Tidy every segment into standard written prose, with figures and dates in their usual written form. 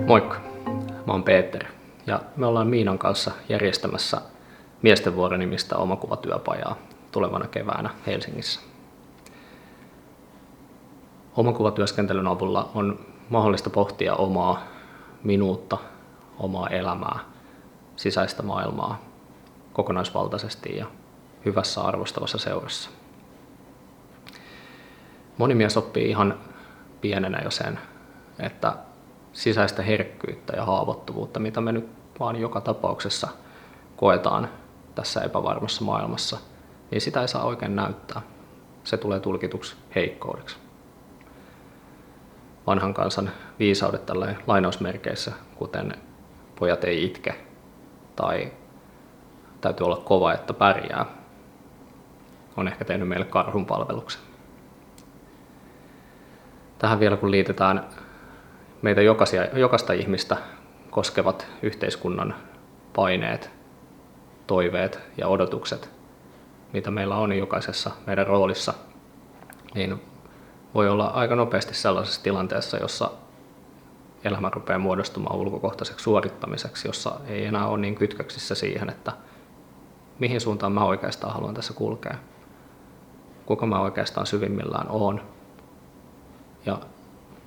Moikka, mä oon Peter ja me ollaan Miinan kanssa järjestämässä Miesten vuoro-nimistä omakuvatyöpajaa tulevana keväänä Helsingissä. Omakuvatyöskentelyn avulla on mahdollista pohtia omaa minuutta, omaa elämää, sisäistä maailmaa kokonaisvaltaisesti ja hyvässä arvostavassa seurassa. Moni mies oppii ihan pienenä jo sen, että sisäistä herkkyyttä ja haavoittuvuutta, mitä me nyt vaan joka tapauksessa koetaan tässä epävarmassa maailmassa, niin sitä ei saa oikein näyttää. Se tulee tulkituksi heikkoudeksi. Vanhan kansan viisaudet tällainen lainausmerkeissä, kuten pojat ei itke tai täytyy olla kova, että pärjää, on ehkä tehnyt meille karhunpalveluksen. Tähän vielä kun liitetään meitä jokaista ihmistä koskevat yhteiskunnan paineet, toiveet ja odotukset, mitä meillä on jokaisessa meidän roolissa, niin voi olla aika nopeasti sellaisessa tilanteessa, jossa elämä rupeaa muodostumaan ulkokohtaiseksi suorittamiseksi, jossa ei enää ole niin kytköksissä siihen, että mihin suuntaan mä oikeastaan haluan tässä kulkea, kuka mä oikeastaan syvimmillään oon. Ja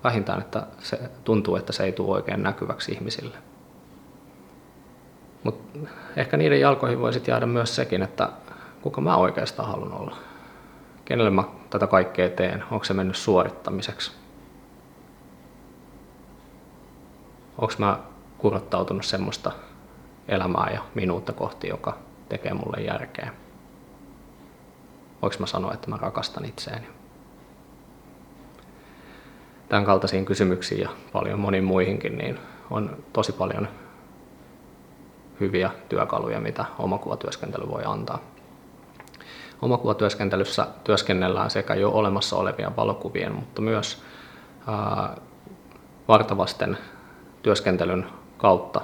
vähintään, että se tuntuu, että se ei tule oikein näkyväksi ihmisille. Mutta ehkä niiden jalkoihin voi sitten jäädä myös sekin, että kuka mä oikeastaan haluan olla. Kenelle mä tätä kaikkea teen? Onko se mennyt suorittamiseksi? Onko mä kurottautunut semmoista elämää ja minuutta kohti, joka tekee mulle järkeä? Voinko mä sanoa, että mä rakastan itseäni? Tämän kaltaisiin kysymyksiin ja paljon moniin muihinkin niin on tosi paljon hyviä työkaluja, mitä omakuvatyöskentely voi antaa. Omakuvatyöskentelyssä työskennellään sekä jo olemassa olevien valokuvien, mutta myös vartavasten työskentelyn kautta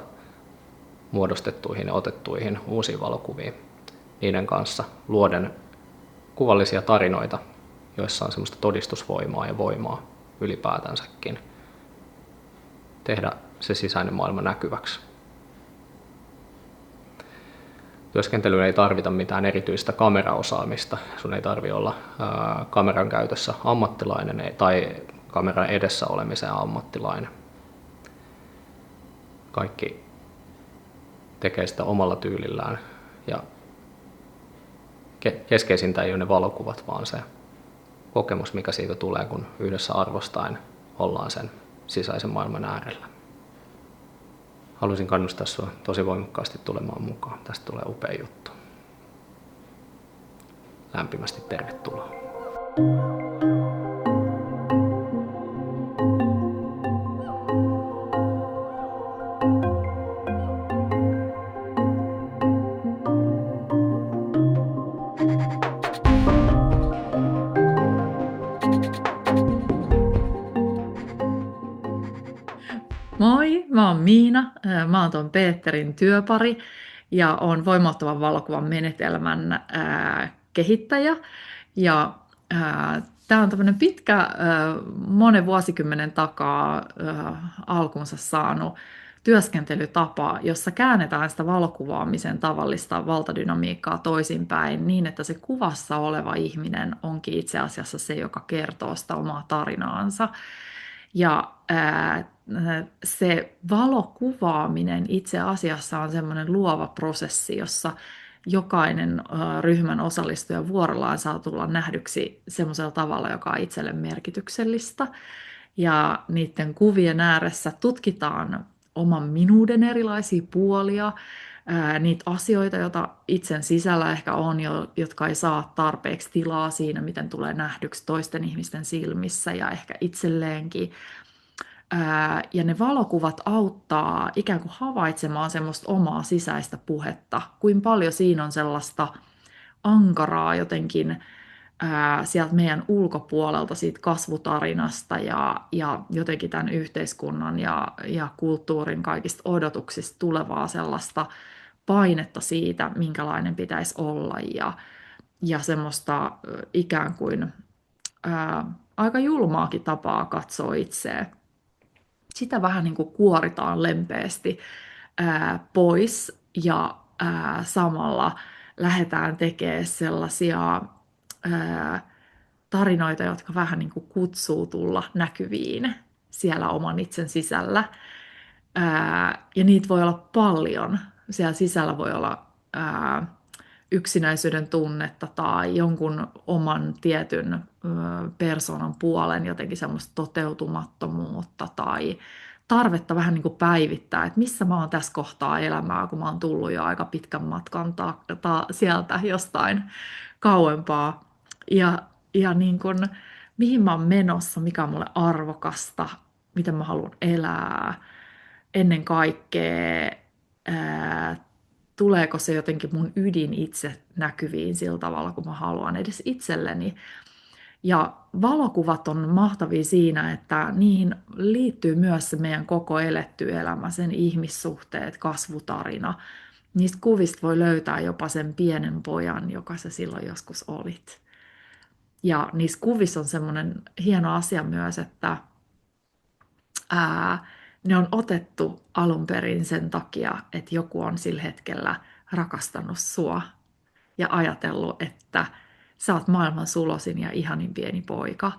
muodostettuihin ja otettuihin uusiin valokuviin. Niiden kanssa luoden kuvallisia tarinoita, joissa on semmoista todistusvoimaa ja voimaa ylipäätänsäkin tehdä se sisäinen maailma näkyväksi. Työskentelyyn ei tarvita mitään erityistä kameraosaamista. Sun ei tarvitse olla kameran käytössä ammattilainen tai kameran edessä olemisen ammattilainen. Kaikki tekee sitä omalla tyylillään ja keskeisintä ei ole ne valokuvat, vaan se kokemus, mikä siitä tulee, kun yhdessä arvostaen ollaan sen sisäisen maailman äärellä. Haluaisin kannustaa sinua tosi voimakkaasti tulemaan mukaan. Tästä tulee upea juttu. Lämpimästi tervetuloa. Moi, mä oon Miina. Mä oon ton Peterin työpari ja oon voimauttuvan valokuvan menetelmän kehittäjä. Ja tää on tämmönen pitkä, monen vuosikymmenen takaa alkunsa saanut työskentelytapa, jossa käännetään sitä valokuvaamisen tavallista valtadynamiikkaa toisinpäin niin, että se kuvassa oleva ihminen onkin itse asiassa se, joka kertoo sitä omaa tarinaansa. Ja se valokuvaaminen itse asiassa on semmoinen luova prosessi, jossa jokainen ryhmän osallistuja vuorollaan saa tulla nähdyksi semmoisella tavalla, joka on itselle merkityksellistä. Ja niiden kuvien ääressä tutkitaan oman minuuden erilaisia puolia, niitä asioita, joita itsen sisällä ehkä on, jotka ei saa tarpeeksi tilaa siinä, miten tulee nähdyksi toisten ihmisten silmissä ja ehkä itselleenkin. Ja ne valokuvat auttaa ikään kuin havaitsemaan semmoista omaa sisäistä puhetta, kuin paljon siinä on sellaista ankaraa jotenkin sieltä meidän ulkopuolelta siitä kasvutarinasta ja jotenkin tämän yhteiskunnan ja kulttuurin kaikista odotuksista tulevaa sellaista painetta siitä, minkälainen pitäisi olla ja semmoista ikään kuin aika julmaakin tapaa katsoa itseä. Sitä vähän niin kuin kuoritaan lempeästi pois ja samalla lähdetään tekemään sellaisia tarinoita, jotka vähän niin kuin kutsuu tulla näkyviin siellä oman itsen sisällä. Ja niitä voi olla paljon. Siellä sisällä voi olla yksinäisyyden tunnetta tai jonkun oman tietyn persoonan puolen jotenkin semmoista toteutumattomuutta tai tarvetta vähän niin kuin päivittää, että missä mä oon tässä kohtaa elämää, kun mä oon tullut jo aika pitkän matkan sieltä jostain kauempaa. Ja niin kuin, mihin mä oon menossa, mikä on mulle arvokasta, miten mä haluan elää. Ennen kaikkea, tuleeko se jotenkin mun ydin itse näkyviin sillä tavalla, kun mä haluan edes itselleni. Ja valokuvat on mahtavia siinä, että niihin liittyy myös se meidän koko eletty elämä, sen ihmissuhteet, kasvutarina. Niistä kuvista voi löytää jopa sen pienen pojan, joka sä silloin joskus olit. Ja niissä kuvissa on semmoinen hieno asia myös, että ne on otettu alun perin sen takia, että joku on sillä hetkellä rakastanut sua ja ajatellut, että sä oot maailman sulosin ja ihanin pieni poika.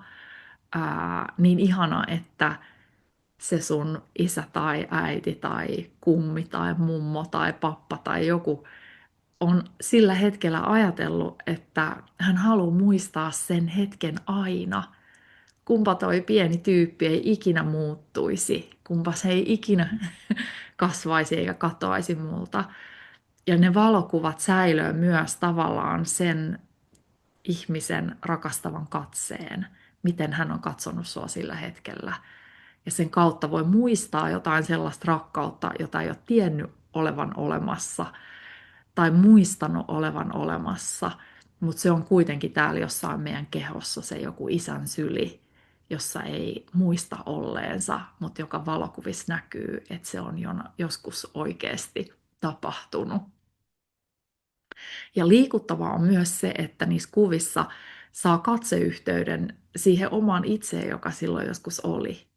Niin ihana, että se sun isä tai äiti tai kummi tai mummo tai pappa tai joku on sillä hetkellä ajatellut, että hän haluaa muistaa sen hetken aina. Kumpa toi pieni tyyppi ei ikinä muuttuisi, kumpa se ei ikinä kasvaisi eikä katoaisi multa. Ja ne valokuvat säilöö myös tavallaan sen ihmisen rakastavan katseen, miten hän on katsonut sua sillä hetkellä. Ja sen kautta voi muistaa jotain sellaista rakkautta, jota ei ole tiennyt olevan olemassa tai muistanut olevan olemassa, mutta se on kuitenkin täällä jossain meidän kehossa se joku isän syli, jossa ei muista olleensa, mutta joka valokuvissa näkyy, että se on joskus oikeasti tapahtunut. Ja liikuttavaa on myös se, että niissä kuvissa saa katseyhteyden siihen omaan itseen, joka silloin joskus oli.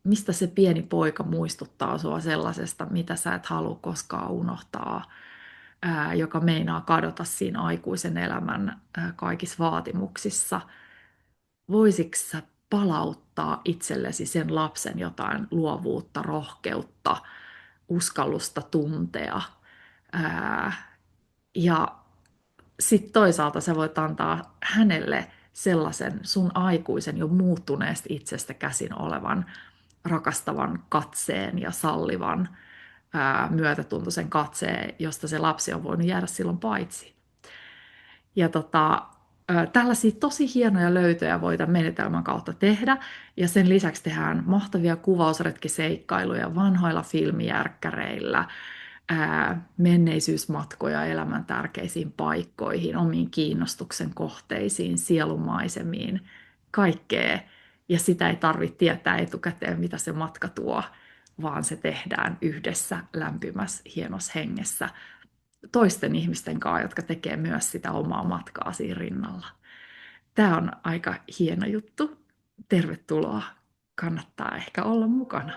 Mistä se pieni poika muistuttaa sua sellaisesta, mitä sä et halua koskaan unohtaa, joka meinaa kadota siinä aikuisen elämän kaikissa vaatimuksissa. Voisitko sä palauttaa itsellesi sen lapsen jotain luovuutta, rohkeutta, uskallusta tuntea? Ja sitten toisaalta sä voit antaa hänelle sellaisen sun aikuisen jo muuttuneesta itsestä käsin olevan rakastavan katseen ja sallivan myötätuntoisen katseen, josta se lapsi on voinut jäädä silloin paitsi. Ja tällaisia tosi hienoja löytöjä voi tämän menetelmän kautta tehdä. Ja sen lisäksi tehdään mahtavia kuvausretkiseikkailuja vanhoilla filmijärkkäreillä, menneisyysmatkoja elämän tärkeisiin paikkoihin, omiin kiinnostuksen kohteisiin, sielumaisemiin, kaikkea. Ja sitä ei tarvitse tietää etukäteen, mitä se matka tuo, vaan se tehdään yhdessä lämpimässä, hienossa hengessä toisten ihmisten kanssa, jotka tekee myös sitä omaa matkaa siinä rinnalla. Tämä on aika hieno juttu. Tervetuloa. Kannattaa ehkä olla mukana.